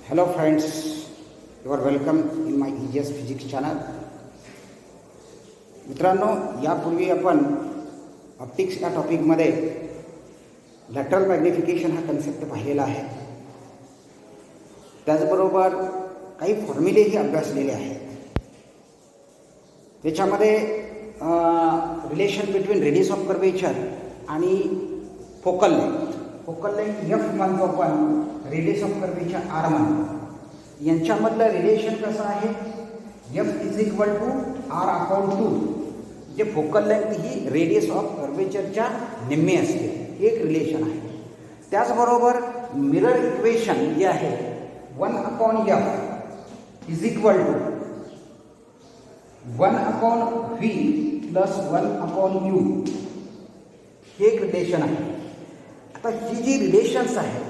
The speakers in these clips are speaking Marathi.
Hello friends, you are welcome in my EGS Physics channel. मित्रांनो, यापूर्वी आपण ऑप्टिक्स या टॉपिकमध्ये लॅटरल मॅग्निफिकेशन हा कन्सेप्ट पाहिलेला आहे. त्याचबरोबर काही फॉर्म्युलेही अभ्यासलेले आहेत. त्याच्यामध्ये relation between radius of curvature आणि फोकल लेंथ एफ म्हणतो आपण, रेडियस ऑफ कर्वेचर आर म्हणतो. यांच्यामधलं रिलेशन कसं आहे? F is equal to R upon 2. जे फोकल लेंथ ही रेडियस ऑफ कर्वेचरच्या निम्मी असते, हे एक रिलेशन आहे. त्याचबरोबर मिरर इक्वेशन जे आहे 1 upon F is equal to 1 upon V plus 1 upon U, हे एक रिलेशन आहे. आता ही जी रिलेशन्स आहेत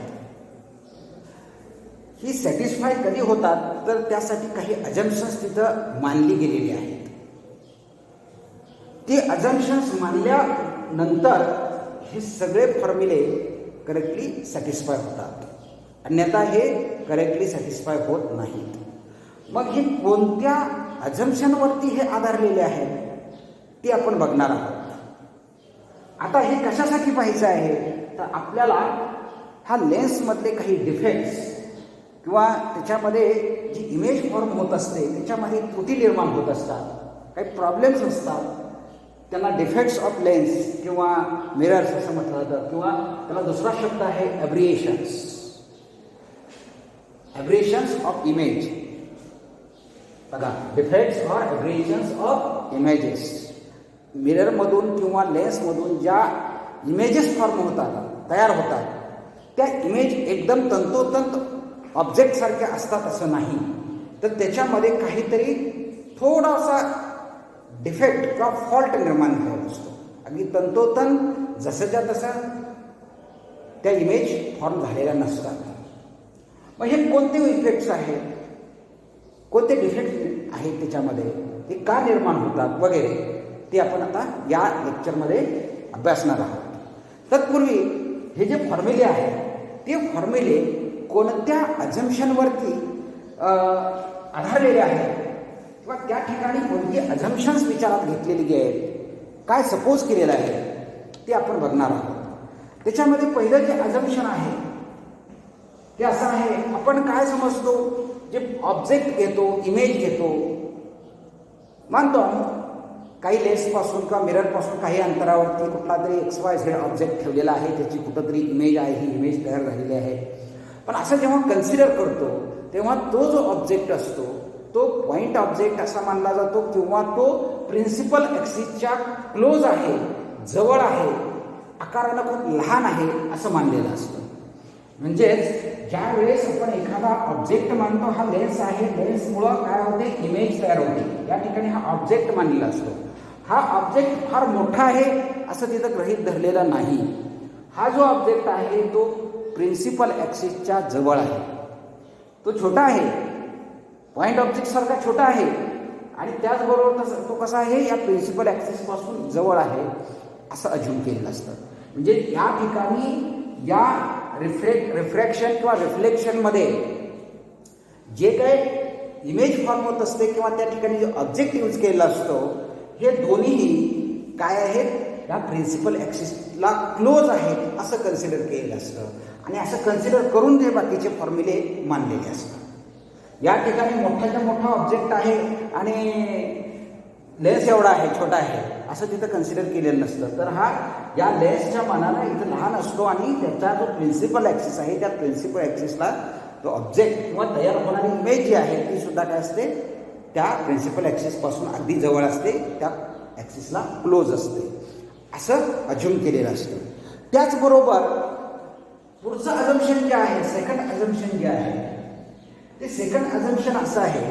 ही सॅटिस्फाय कधी होतात, तर त्यासाठी काही अजम्पशन्स तिथं मानली गेलेली आहेत. ती अजम्पशन्स मानल्यानंतर हे सगळे फॉर्म्युले करेक्टली सॅटिस्फाय होतात, अन्यथा हे करेक्टली सॅटिस्फाय होत नाहीत. मग हे कोणत्या अजम्पशनवरती हे आधारलेले आहेत ते आपण बघणार आहोत. आता हे कशासाठी पाहायचं आहे, तर आपल्याला हा लेन्समधले काही डिफेक्ट्स किंवा त्याच्यामध्ये जी इमेज फॉर्म होत असते त्याच्यामध्ये त्रुटी निर्माण होत असतात, काही प्रॉब्लेम्स असतात. त्यांना डिफेक्ट्स ऑफ लेन्स किंवा मिरर्स असं म्हटलं जातं, किंवा त्याला दुसरा शब्द आहे ॲब्रिएशन्स ऑफ इमेज. बघा, डिफेक्ट्स ऑर ॲब्रिएशन्स ऑफ इमेजेस. मिररमधून किंवा लेन्समधून ज्या इमेजेस फॉर्म होतात, तयार होतात, त्या इमेज एकदम तंतोतंत ऑब्जेक्टसारख्या असतात असं नाही, तर त्याच्यामध्ये काहीतरी थोडासा डिफेक्ट किंवा फॉल्ट निर्माण होत असतो. अगदी तंतोतंत जसंच्या तसं त्या इमेज फॉर्म झालेल्या नसतात. मग हे कोणते इफेक्ट्स आहेत, कोणते डिफेक्ट आहेत त्याच्यामध्ये, ते का निर्माण होतात वगैरे, ते आपण आता या लेक्चरमध्ये अभ्यासणार आहोत. तत्पूर्वी हे जे फॉर्म्युले आहेत ते फॉर्म्युले कोणत्या अजम्पशनवरती आधारलेले आहेत किंवा त्या ठिकाणी कोणती अजम्पशन्स विचारात घेतलेली आहेत, काय सपोज केलेलं आहे, ते आपण बघणार आहोत. त्याच्यामध्ये पहिलं जे अजम्पशन आहे ते असं आहे, आपण काय समजतो, जे ऑब्जेक्ट घेतो, इमेज घेतो, मानतो काही लेन्सपासून किंवा मिररपासून काही अंतरावरती कुठला तरी XYZ ऑब्जेक्ट ठेवलेला आहे, त्याची कुठंतरी इमेज आहे, ही इमेज तयार झालेली आहे. पण असं जेव्हा कन्सिडर करतो तेव्हा तो जो ऑब्जेक्ट असतो तो पॉईंट ऑब्जेक्ट असा मानला जातो, किंवा तो प्रिन्सिपल ॲक्सिसच्या क्लोज आहे, जवळ आहे, आकारानं खूप लहान आहे असं मानलेलं असतं. म्हणजेच ज्या वेळेस आपण एखादा ऑब्जेक्ट मानतो, हा लेन्स आहे, लेन्समुळं काय होते, इमेज तयार होते, या ठिकाणी हा ऑब्जेक्ट मानलेला असतो. हा ऑब्जेक्ट फार मोठा आहे असं तिथं गृहीत धरलेलं नाही. हा जो ऑब्जेक्ट आहे तो प्रिन्सिपल ॲक्सिसच्या जवळ आहे, तो छोटा आहे, पॉईंट ऑब्जेक्टसारखा छोटा आहे, आणि त्याचबरोबर तो कसा आहे, या प्रिन्सिपल ॲक्सिसपासून जवळ आहे असं अज्यूम केलेलं असतं. म्हणजे या ठिकाणी या रिफ्रॅक्शन किंवा रिफ्लेक्शनमध्ये जे काही इमेज फॉर्म होत असते किंवा त्या ठिकाणी जे ऑब्जेक्ट यूज केलेला असतो, हे दोन्हीही काय आहेत, या प्रिन्सिपल ॲक्सिसला क्लोज आहेत असं कन्सिडर केलेलं असतं, आणि असं कन्सिडर करून ते बाकीचे फॉर्म्युले मानलेले असतात. या ठिकाणी मोठ्याच्या मोठा ऑब्जेक्ट आहे आणि लेन्स एवढा आहे, छोटा आहे असं तिथं कन्सिडर केलेलं नसतं, तर हा या लेन्सच्या मानानं इथं लहान असतो, आणि त्याचा जो प्रिन्सिपल ॲक्सिस आहे त्या प्रिन्सिपल ॲक्सिसला तो ऑब्जेक्ट किंवा तयार होणारी इमेज जी आहे ती सुद्धा काय असते, त्या प्रिन्सिपल ॲक्सिसपासून अगदी जवळ असते, त्या ॲक्सिसला क्लोज असते असं अज्यूम केलेलं असतं. त्याचबरोबर पुढचं अजम्पशन जे आहे, सेकंड अजम्पशन जे आहे, ते सेकंड अजम्पशन असं आहे,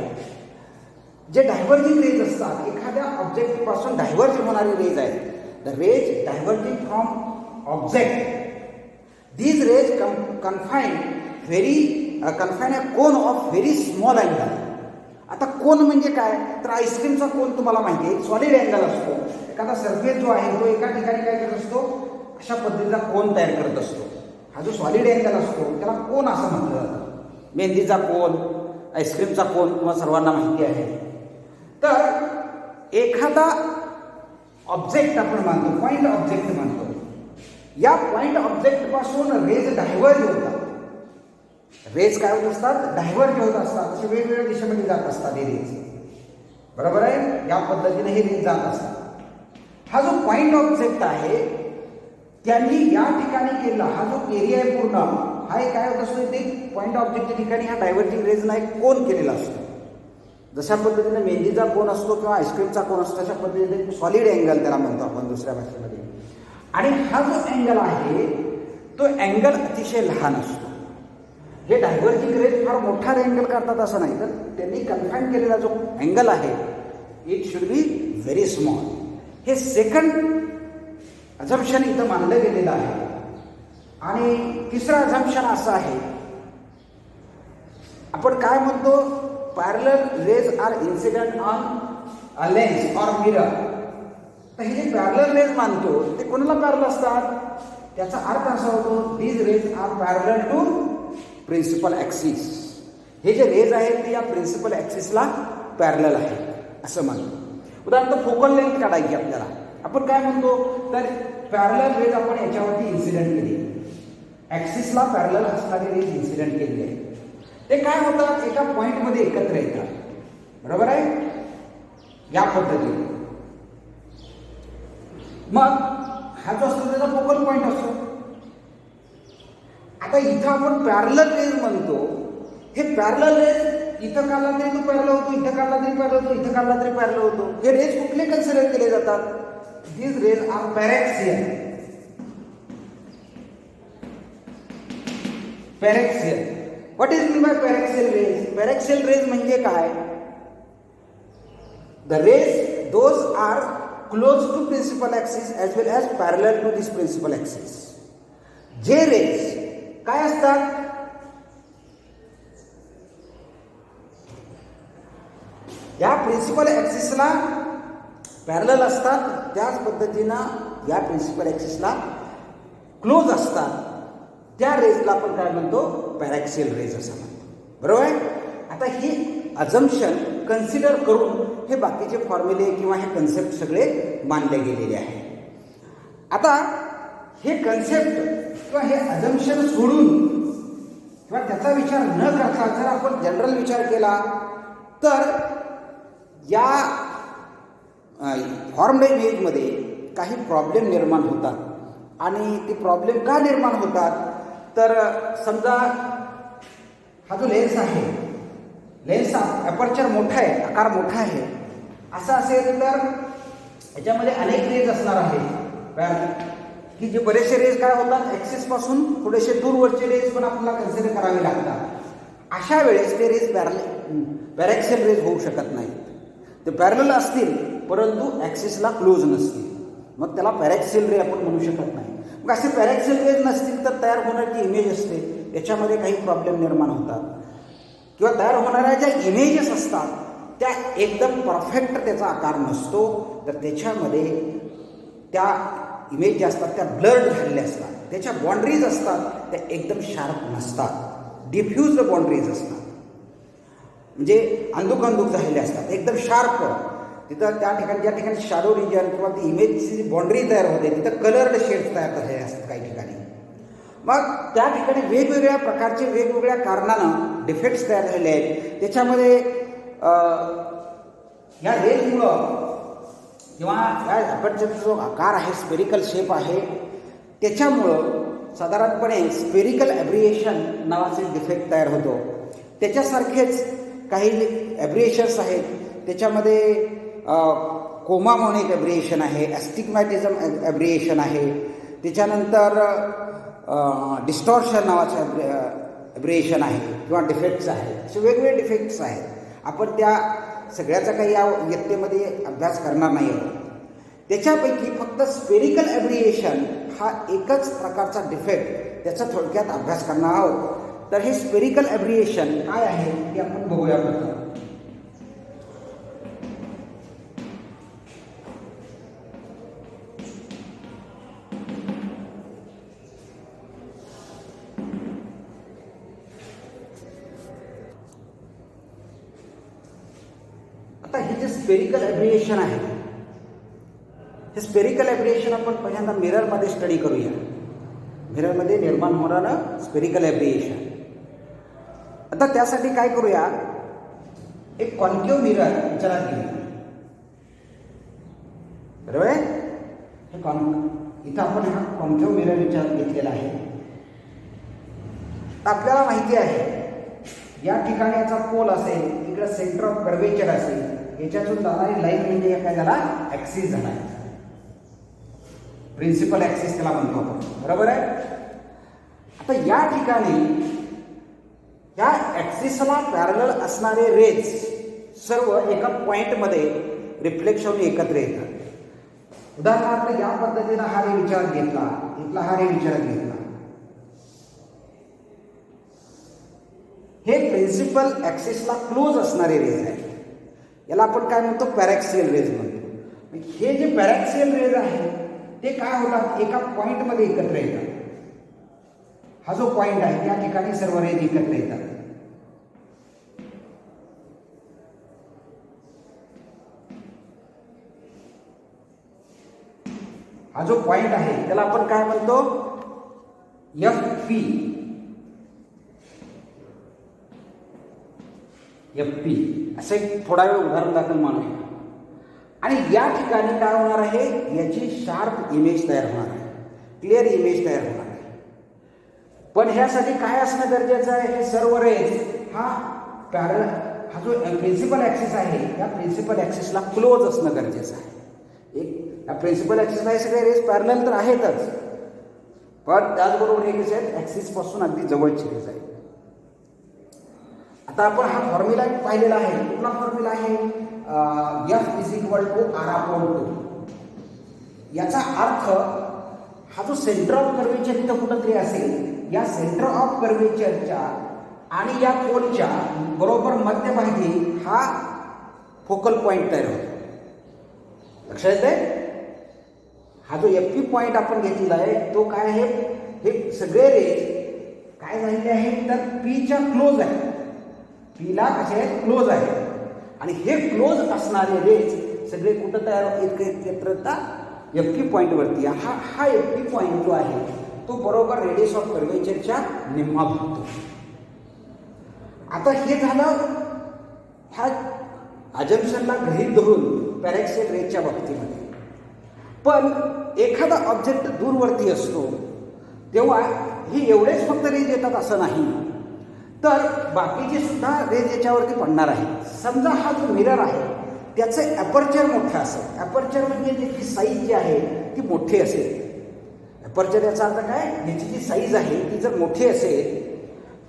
जे डायव्हर्जिंग रेज असतात, एखाद्या ऑब्जेक्टपासून डायव्हर्ज होणारी रेज आहे, the rays diverging from object, these rays confine a cone of very small angle. आता कोन म्हणजे काय, तर आईस्क्रीमचा कोन तुम्हाला माहिती आहे, सॉलिड अँगल असतो. एखादा सरफेस जो आहे तो एका ठिकाणी काय करत असतो, अशा पद्धतीचा कोन तयार करत असतो. हा जो सॉलिड अँगल असतो त्याला कोन असं म्हटलं जातं. मेहंदीचा कोन, आईस्क्रीमचा कोन किंवा सर्वांना माहिती आहे. तर एखादा ऑब्जेक्ट आपण मानतो, पॉइंट ऑब्जेक्ट मानतो. या पॉइंट ऑब्जेक्ट पासून रेज डायव्हर्ज होतात. रेज काय होत असतात? डायव्हर्ज होत असतात. असे वेगवेगळ्या दिशेमध्ये जात असतात हे रेज. बरोबर आहे? या पद्धतीने हे रेज जात असतात. हा जो पॉइंट ऑब्जेक्ट आहे त्यांनी या ठिकाणी केला, हा जो एरिया आहे पूर्ण, हा एक काय होत असतो, ते पॉइंट ऑब्जेक्टच्या ठिकाणी हा डायव्हर्जिंग रेजना एक कोन केलेला असतो. जशा पद्धतीने मेहंदीचा कोन असतो किंवा आईस्क्रीमचा कोन असतो, तशा पद्धतीने सॉलिड अँगल त्याला म्हणतो आपण दुसऱ्या भाषेमध्ये. आणि हा जो अँगल आहे तो अँगल अतिशय लहान असतो. हे डायव्हर्जिंग रेज फार मोठा अँगल करतात असं नाही, तर त्यांनी कन्फाईन केलेला जो अँगल आहे it should be very small. हे सेकंड अझम्पशन इथं मानलं गेलेलं आहे. आणि तिसरं अझम्पशन असं आहे, आपण काय म्हणतो, parallel rays are incident on a lens or mirror. तर हे जे पॅरलल रेज मानतो ते कोणाला पॅरल असतात? त्याचा अर्थ असा होतो, these rays are parallel to principal axis. हे जे रेज आहेत ते या प्रिन्सिपल ॲक्सिसला पॅरलल आहेत असं मानतो. उदाहरणार्थ फोकल लेंथ काढायची आपल्याला, आपण काय म्हणतो, तर पॅरलल रेज आपण याच्यावरती इन्सिडेंट केली, ॲक्सिसला पॅरलल असणारी रेज इन्सिडेंट केली आहे. ते काय होतात, एका पॉइंटमध्ये एकत्र येतात. बरोबर आहे? या पद्धतीने मग हा जो असतो त्याचा फोकल पॉइंट असतो. आता इथं आपण पॅरलल रेज म्हणतो. हे पॅरलल रेज इथं काढला तरी तो पॅरलल होतो, इथं काढला तरी पॅरलल होतो, इथं काढला तरी पॅरलल होतो. हे रेज कुठले कन्सिडर केले जातात? These rays are paraxial. Paraxial. What is mean by paraxial rays? Paraxial rays म्हणजे काय? The rays those are close to principal axis as well as parallel to this principal axis. जे रेज काय असतात, या प्रिन्सिपल ॲक्सिसला पॅरलल असतात, त्याच पद्धतीनं या प्रिन्सिपल ॲक्सिसला क्लोज असतात, त्या रेजला आपण काय म्हणतो, पॅरॅक्सियल रेज असं म्हणतो. बरोबर आहे? आता ही अझम्पशन कन्सिडर करून हे बाकीचे फॉर्म्युले किंवा हे कन्सेप्ट सगळे मानले गेलेले आहे. आता हे कन्सेप्ट किंवा हे अझम्पशन सोडून किंवा त्याचा विचार न करता जर आपण जनरल विचार केला तर या फॉर्म्ड इमेजमध्ये काही प्रॉब्लेम निर्माण होतात. आणि ते प्रॉब्लेम का निर्माण होतात, तर समजा हा जो लेन्स आहे, लेन्सचा अपर्चर मोठा आहे, आकार मोठा आहे, असं असेल तर याच्यामध्ये अनेक रेज असणार आहेत की जे बरेचसे रेज काय होतात, ॲक्सिसपासून थोडेसे दूरवरचे रेज पण आपल्याला कन्सिडर करावे लागतात. अशा वेळेस ते रेज पॅरॅक्सियल रेज होऊ शकत नाहीत. ते पॅरलल असतील परंतु ॲक्सिसला क्लोज नसतील, मग त्याला पॅरॅक्सियल रे आपण म्हणू शकत नाही. मग असे पॅरॅक्सियल रेज नसतील तर तयार होणारी इमेज असते त्याच्यामध्ये काही प्रॉब्लेम निर्माण होतात. किंवा तयार होणाऱ्या ज्या इमेजेस असतात त्या एकदम परफेक्ट त्याचा आकार नसतो, तर त्याच्यामध्ये त्या इमेज ज्या असतात त्या ब्लर्ड झालेल्या असतात, त्याच्या बाँड्रीज असतात त्या एकदम शार्प नसतात, डिफ्यूज बाँड्रीज असतात, म्हणजे अंधुक झालेले असतात, एकदम शार्प. तिथं त्या ठिकाणी ज्या ठिकाणी शॅडो रिजन किंवा ती इमेजची बाँड्री तयार होते तिथं कलर्ड शेड्स तयार झालेले असतात काही ठिकाणी. मग त्या ठिकाणी वेगवेगळ्या प्रकारचे वेगवेगळ्या कारणानं डिफेक्ट्स तयार झालेले आहेत. त्याच्यामध्ये या रेजमुळं किंवा या अपर्चरचा जो आकार आहे, स्पेरिकल शेप आहे, त्याच्यामुळं साधारणपणे स्पेरिकल ॲब्रिएशन नावाचे डिफेक्ट तयार होतो. त्याच्यासारखेच काही ॲब्रिएशन्स आहेत, त्याच्यामध्ये कोमा म्हणून एक ॲब्रिएशन आहे, ॲस्टिग्मॅटिझम ॲब्रिएशन आहे, त्याच्यानंतर डिस्टॉर्शन नावाचं ॲब्रिएशन आहे किंवा डिफेक्ट्स आहेत. असे वेगवेगळे डिफेक्ट्स आहेत. आपण त्या सगळ्याचा काही या इयत्तेमध्ये अभ्यास करणार नाही आहोत. त्याच्यापैकी फक्त स्पेरिकल ॲब्रिएशन हा एकच प्रकारचा डिफेक्ट, त्याचा थोडक्यात अभ्यास करणार आहोत. तर हे स्पेरिकल ॲब्रिएशन काय आहे ते आपण बघूया. जे स्पेरिकल ॲब्रिएशन आहे, हे स्पेरिकल ॲब्रिएशन आपण पहिल्यांदा मिररमध्ये स्टडी करूया. मिररमध्ये निर्माण होणारं स्पेरिकल ॲब्रिएशन. आता त्यासाठी काय करूया, एक कॉन्केव्ह मिरर विचारात घेऊया. बरोबर आहे. हे इथं आपण हा कॉन्केव्ह मिरर विचारात घेतलेला आहे. आपल्याला माहिती आहे या ठिकाणी याचा पोल असेल, इकडे सेंटर ऑफ कर्वेचर असेल, याच्यातून जाणारी लाईन म्हणजे काय झाला, ॲक्सिस झाला, प्रिन्सिपल ॲक्सिस त्याला म्हणतो आपण. बरोबर आहे. आता या ठिकाणी या ॲक्सिसला पॅरलल असणारे रेज सर्व एका पॉइंटमध्ये रिफ्लेक्शन एकत्र येतात. उदाहरणार्थ या पद्धतीनं हा रे विचारात घेतला, इथला हा रे विचारात घेतला. हे प्रिन्सिपल ॲक्सिसला क्लोज असणारे रेज आहेत. याला आपण काय म्हणतो, पॅरॅक्सियल रेज म्हणतो. हे जे पॅरॅक्सियल रेज आहे ते काय होतात, एका पॉइंटमध्ये एकत्र येतात. हा जो पॉइंट आहे त्या ठिकाणी सर्व रेज एकत्र येतात. हा जो पॉइंट आहे त्याला आपण काय म्हणतो, FP. FP असं एक थोडा वेळ उदाहरण दाखल मानूया. आणि या ठिकाणी काय होणार आहे, याची शार्प इमेज तयार होणार आहे, क्लिअर इमेज तयार होणार आहे. पण ह्यासाठी काय असणं गरजेचं आहे, हे सर्व रेज हा जो प्रिन्सिपल ॲक्सिस आहे या प्रिन्सिपल ॲक्सिसला क्लोज असणं गरजेचं आहे. या प्रिन्सिपल ॲक्सिसला हे सगळे रेज पॅरलल तर आहेतच, पण त्याचबरोबर हे कसे आहेत, ॲक्सिस पासून अगदी जवळचे रेज आहेत. आता आपण हा फॉर्म्युला पाहिलेला आहे. कुठला फॉर्म्युला आहे, F=R/2. याचा अर्थ हा जो सेंटर ऑफ कर्वेचर इथं कुठंतरी असेल, या सेंटर ऑफ कर्वेचरच्या आणि या पोलच्या बरोबर मध्यभागी हा फोकल पॉइंट तयार होतो. लक्षात येते. हा जो FP पॉइंट आपण घेतलेला आहे तो काय आहे, हे सगळे रेज काय झालेले आहेत तर Pच्या क्लोज आहे. Pला कसे आहेत, क्लोज आहे. आणि हे क्लोज असणारे रेज सगळे कुठं तयार एकत्र FP पॉइंट वरती. हा FP पॉइंट जो आहे तो बरोबर रेडियस ऑफ कर्वेचरच्या निम्मा भागतो. आता हे झालं ह्या अजम्पशनला गृहीत धरून पॅरॅक्सियल रेजच्या बाबतीमध्ये. पण एखादा ऑब्जेक्ट दूरवरती असतो तेव्हा हे एवढेच फक्त रेज येतात असं नाही, तर बाकीचे सुद्धा रेज याच्यावरती पडणार आहे. समजा हा जो मिरर आहे त्याचं ॲपर्चर मोठं असेल, ॲपर्चर म्हणजे त्याची साईज जी आहे ती मोठी असेल. ॲपर्चर याचा अर्थ काय, याची जी साईज आहे ती जर मोठी असेल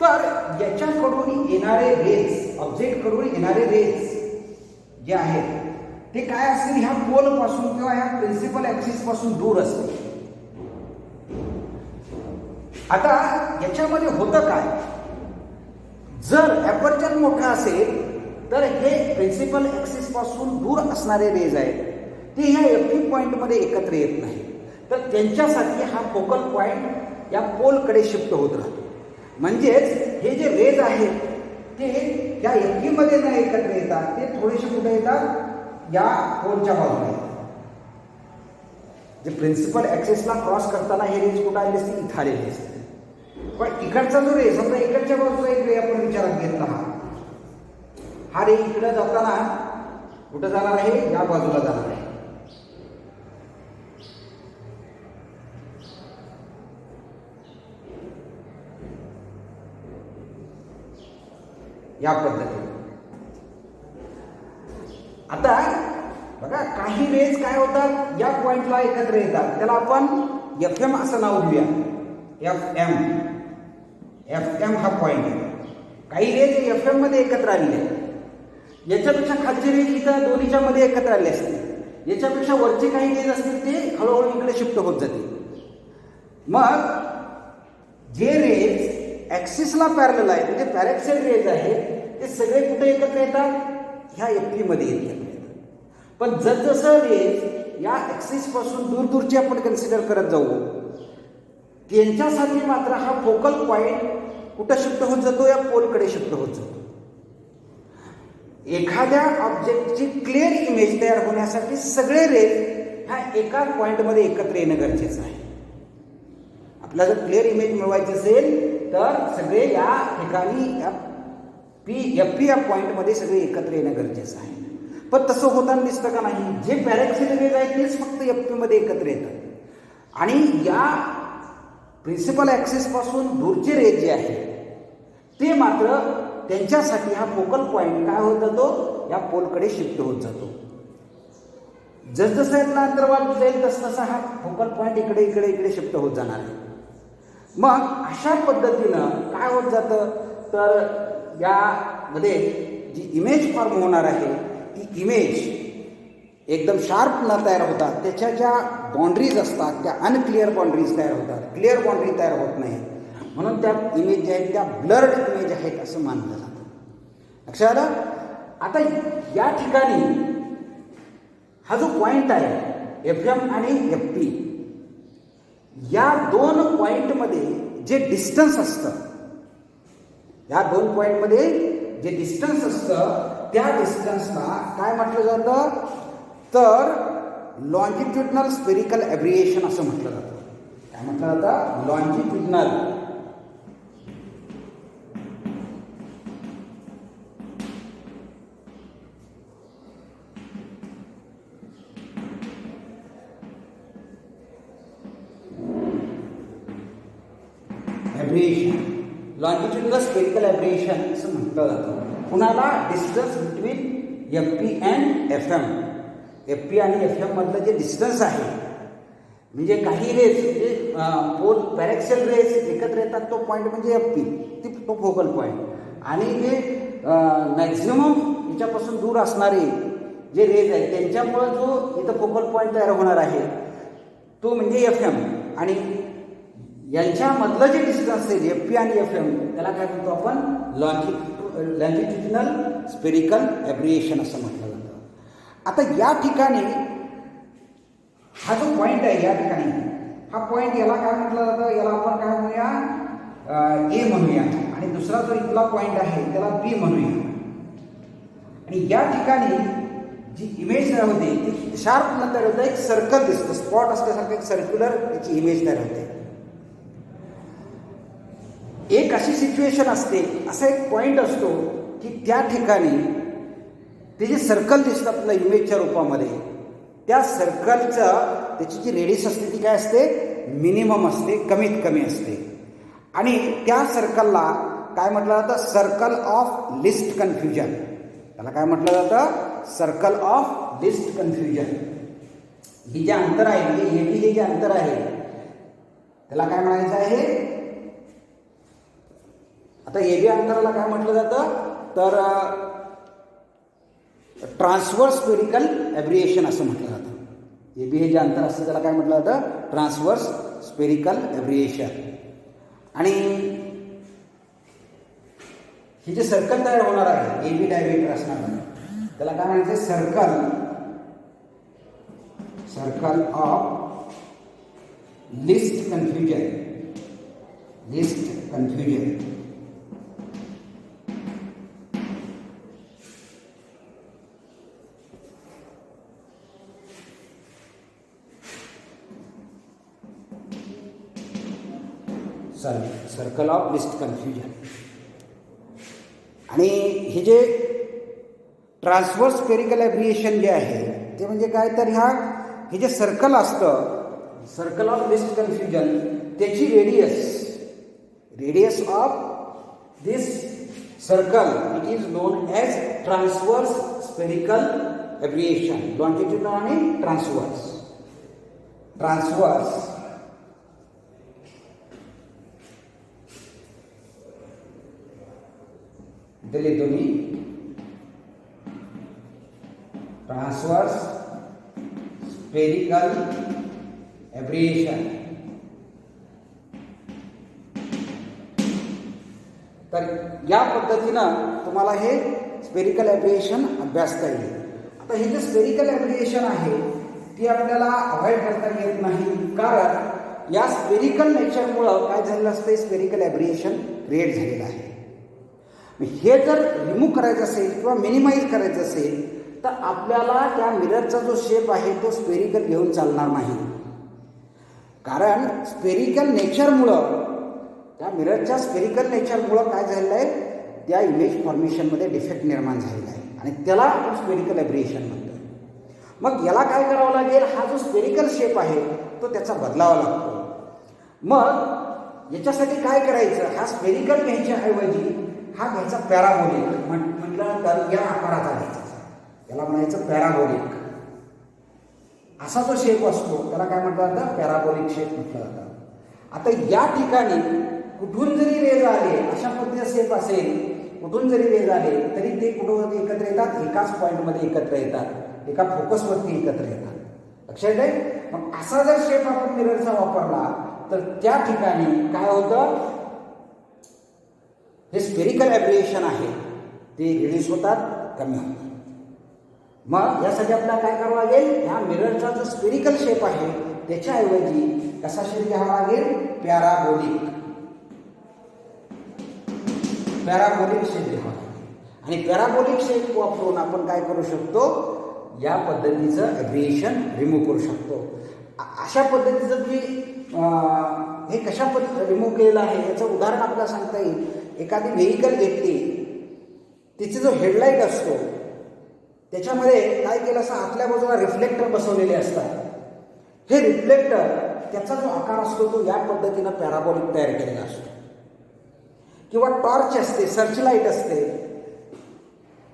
तर याच्याकडून येणारे रेज, ऑब्जेक्टकडून येणारे रेज जे आहेत ते काय असतील, ह्या पोलपासून किंवा ह्या प्रिन्सिपल ॲक्सिस पासून दूर असतील. आता याच्यामध्ये होतं काय, जर ॲपर्चर मोठा असेल तर हे प्रिन्सिपल ॲक्सिस पासून दूर असणारे रेज आहेत ते ह्या FP पॉइंटमध्ये एकत्र येत नाही, तर त्यांच्यासाठी हा फोकल पॉइंट या पोलकडे शिफ्ट होत राहतो. म्हणजेच हे जे रेज आहेत ते या FP मध्ये न एकत्र येतात, ते थोडेसे कुठे येतात, या पोलच्या बाजूला येतात. जे प्रिन्सिपल ॲक्सिसला क्रॉस करताना हे रेज कुठं आले असतील, इथं आलेले असतील. पण इकडचा जो रे, समजा इकडच्या बाजूचा एक रे आपण विचारात घेतला, हा रे इकडे जाताना कुठं जाणार आहे, या बाजूला जाणार आहे. या पद्धतीने. आता बघा काही रेज काय होतात, या पॉइंटला एकत्र येतात, त्याला आपण FM असं नाव देऊया. FM हा पॉइंट आहे. काही रेज FM मध्ये एकत्र आलेले आहेत. याच्यापेक्षा खालचे रेज इथं दोन्हीच्या मध्ये एकत्र आले असतील, याच्यापेक्षा वरचे काही रेज असतील ते हळूहळू इकडे शिफ्ट होत जातील. मग जे रेज ॲक्सिसला पॅरलल आहे म्हणजे पॅरॅक्सियल रेज आहे ते सगळे कुठे एकत्र येतात, ह्या FP मध्ये एकत्र येतात. पण जसजसं रेज या ॲक्सिस पासून दूर दूरचे आपण कन्सिडर करत जाऊ, त्यांच्यासाठी मात्र हा फोकल पॉइंट कुठं शिफ्ट होत जातो, या पोलकडे शिफ्ट होत जातो. एखाद्या ऑब्जेक्टची क्लिअर इमेज तयार होण्यासाठी सगळे रेज ह्या एकाच पॉईंटमध्ये एकत्र येणं गरजेचं आहे. आपल्याला जर क्लिअर इमेज मिळवायची असेल तर सगळे या ठिकाणी एफ पी या पॉईंटमध्ये सगळे एकत्र येणं गरजेचं आहे. पण तसं होताना दिसतं का नाही? जे पॅरेक्सिल रेज आहेत तेच फक्त एफ पीमध्ये एकत्र येतात आणि या प्रिन्सिपल ॲक्सिसपासून दूरचे रेज जे आहे ते मात्र त्यांच्यासाठी हा फोकल पॉईंट काय होत जातो? या पोलकडे शिफ्ट होत जातो. जसजसं यातला अंतर वाढत जाईल तसतसा हा फोकल पॉईंट इकडे इकडे इकडे शिफ्ट होत जाणार आहे. मग अशा पद्धतीनं काय होत जातं तर यामध्ये जी इमेज फॉर्म होणार आहे ती इमेज एकदम शार्प न तयार होतात. त्याच्या ज्या बाउंड्रीज असतात त्या अनक्लिअर बाउंड्रीज तयार होतात, क्लिअर बाउंड्री तयार होत नाही. म्हणून त्या इमेज ज्या आहेत त्या ब्लर्ड इमेज आहेत असं मानलं जातं. लक्षात आलं? आता या ठिकाणी हा जो पॉईंट आहे एफ एम आणि एफ पी या दोन पॉईंटमध्ये जे डिस्टन्स असतं, या दोन पॉईंटमध्ये जे डिस्टन्स असतं त्या डिस्टन्सला काय म्हटलं जातं तर लॉन्जिट्युडनल स्पेरिकल ॲब्रिएशन असं म्हटलं जातं. काय म्हटलं जातं? Longitudinal aberration, longitudinal spherical aberration असं म्हटलं जातं. कुणाला? Distance between F P and F M. F P आणि एफ एम मधलं जे डिस्टन्स आहे म्हणजे काही रेज म्हणजे पोल पॅरेक्सिल रेज एकत्र येतात तो पॉईंट म्हणजे एफ पी, तो फोकल पॉईंट. आणि जे मॅक्झिमम याच्यापासून दूर असणारे जे रेज आहेत त्यांच्यामुळं जो इथं फोकल पॉईंट तयार होणार आहे तो म्हणजे एफ एम. आणि यांच्यामधलं जे डिस्टन्स आहे एफ पी आणि एफ एम त्याला काय म्हणतो आपण? लॉन्जिट्युडनल स्पेरिकल ॲब्रिएशन असं म्हटलं जातं. आता या ठिकाणी हा जो पॉईंट आहे या ठिकाणी हा पॉईंट याला काय म्हटलं जातं? याला आपण काय म्हणूया? ए म्हणूया. आणि दुसरा जो इथला पॉईंट आहे त्याला बी म्हणूया. आणि या ठिकाणी जी इमेज तयार होते ती शार्प न तयार होतं, एक सर्कल दिसतं, स्पॉट असल्यासारखं एक सर्क्युलर त्याची इमेज तयार होते. एक अशी सिच्युएशन असते, असा एक पॉईंट असतो की त्या ठिकाणी ते जे सर्कल दिसतं आपल्या इमेजच्या रूपामध्ये त्या सर्कलचं त्याची जी रेडियस असते ती काय असते? मिनिमम असते, कमीत कमी असते. आणि त्या सर्कलला काय म्हटलं जातं? Circle of least confusion. त्याला काय म्हटलं जातं? Circle of least confusion. ही जे अंतर आहे म्हणजे हे जे अंतर आहे त्याला काय म्हणायचं आहे? आता ए बी अंतराला काय म्हटलं जातं तर ट्रान्सव्हर्स स्पेरिकल ॲब्रिएशन असं म्हटलं जातं. ए बी हे जे अंतर असतं त्याला काय म्हटलं जातं? Transverse spherical aberration. आणि हे जे सर्कल तयार होणार आहे ए बी डायमीटर असणार त्याला काय म्हणायचं? Circle of least confusion. List confusion. Circle of least confusion. आणि हे जे ट्रान्सव्हर्स स्पेरिकल ॲब्रिएशन जे आहे ते म्हणजे काय तर हे जे सर्कल असतं सर्कल ऑफ लिस्ट कन्फ्युजन त्याची radius of this circle it is known as transverse spherical aberration. Longitudinal आणि ट्रान्सव्हर्स दिले दोन्ही ट्रान्सव्हर्स स्पेरिकल ॲब्रिएशन. तर या पद्धतीनं तुम्हाला हे स्पेरिकल ॲब्रिएशन अभ्यासता येईल. आता हे जे स्पेरिकल ॲब्रिएशन आहे ती आपल्याला अवॉइड करता येत नाही, कारण या स्पेरिकल नेचरमुळं काय झालेलं असतं? स्पेरिकल ॲब्रिएशन क्रिएट झालेलं आहे. हे जर रिमूव्ह करायचं असेल किंवा मिनिमाइज करायचं असेल तर आपल्याला त्या मिररचा जो शेप आहे तो स्पेरिकल घेऊन चालणार नाही. कारण स्पेरिकल नेचरमुळं, त्या मिररच्या स्पेरिकल नेचरमुळं काय झालेलं आहे, त्या इमेज फॉर्मेशनमध्ये डिफेक्ट निर्माण झालेला आहे आणि त्याला आपण स्पेरिकल एब्रिएशन म्हणतो. मग याला काय करावं लागेल, हा जो स्पेरिकल शेप आहे तो त्याचा बदलावा लागतो. मग याच्यासाठी काय करायचं, हा स्पेरिकल घ्यायच्या ऐवजी हा घ्यायचा पॅराबोलिक. म्हटलं तर या आकाराचा घ्यायचा, याला म्हणायचं पॅराबोलिक. असा जो शेप असतो त्याला काय म्हटलं जातं, पॅराबोलिक शेप म्हटलं जातं. आता या ठिकाणी कुठून जरी रेज आले, अशा पद्धतीचा शेप असेल, कुठून जरी रेज आले तरी ते कुठं एकत्र येतात, एकाच पॉईंटमध्ये एकत्र येतात, एका फोकसवरती एकत्र येतात. लक्षात आहे. मग असा जर शेप आपण मिररचा वापरला तर त्या ठिकाणी काय होतं, हे स्पेरिकल एब्रिएशन आहे ते रिड्यूस होतात, कमी होतात. मग यासाठी आपल्याला काय करावं लागेल, ह्या मिररचा जो स्पेरिकल शेप आहे त्याच्याऐवजी कसा शेप घ्यावा लागेल, पॅराबोलिक. पॅराबोलिक शेप घ्यावा लागेल आणि पॅराबोलिक शेप वापरून आपण काय करू शकतो, या पद्धतीचं एब्रिएशन रिमूव्ह करू शकतो. अशा पद्धतीचं तुम्ही हे कशा पद्धतीने रिमूव्ह केलेलं आहे याचं उदाहरण आपल्याला सांगता येईल. एखादी व्हेकल घेतली, तिचे जो हेडलाईट असतो त्याच्यामध्ये काय केलं असं आतल्या बाजूला रिफ्लेक्टर बसवलेले असतात. हे रिफ्लेक्टर त्याचा जो आकार असतो तो या पद्धतीनं पॅराबोलिक तयार केलेला असतो. किंवा टॉर्च असते, सर्चलाईट असते,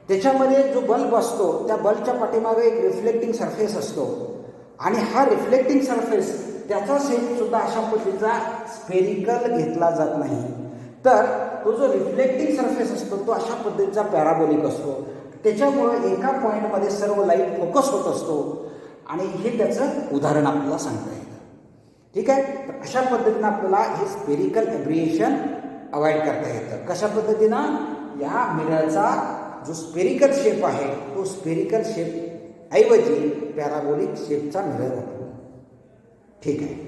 त्याच्यामध्ये जो बल्ब असतो त्या बल्बच्या पाठीमागे एक रिफ्लेक्टिंग सरफेस असतो आणि हा रिफ्लेक्टिंग सरफेस त्याचा शेप सुद्धा अशा पद्धतीचा स्पेरिकल घेतला जात नाही. तर तो जो रिफ्लेक्टिंग सरफेस असतो तो अशा पद्धतीचा पॅराबोलिक असतो. त्याच्यामुळे एका पॉईंटमध्ये सर्व लाईट फोकस होत असतो आणि हे त्याचं उदाहरण आपल्याला सांगता येतं. ठीक आहे. तर अशा पद्धतीनं आपल्याला हे स्पेरिकल एब्रिएशन अवॉइड करता येतं. कशा पद्धतीनं, या मिररचा जो स्पेरिकल शेप आहे तो स्पेरिकल शेप ऐवजी पॅराबोलिक शेपचा मिरर वापरतो. ठीक आहे.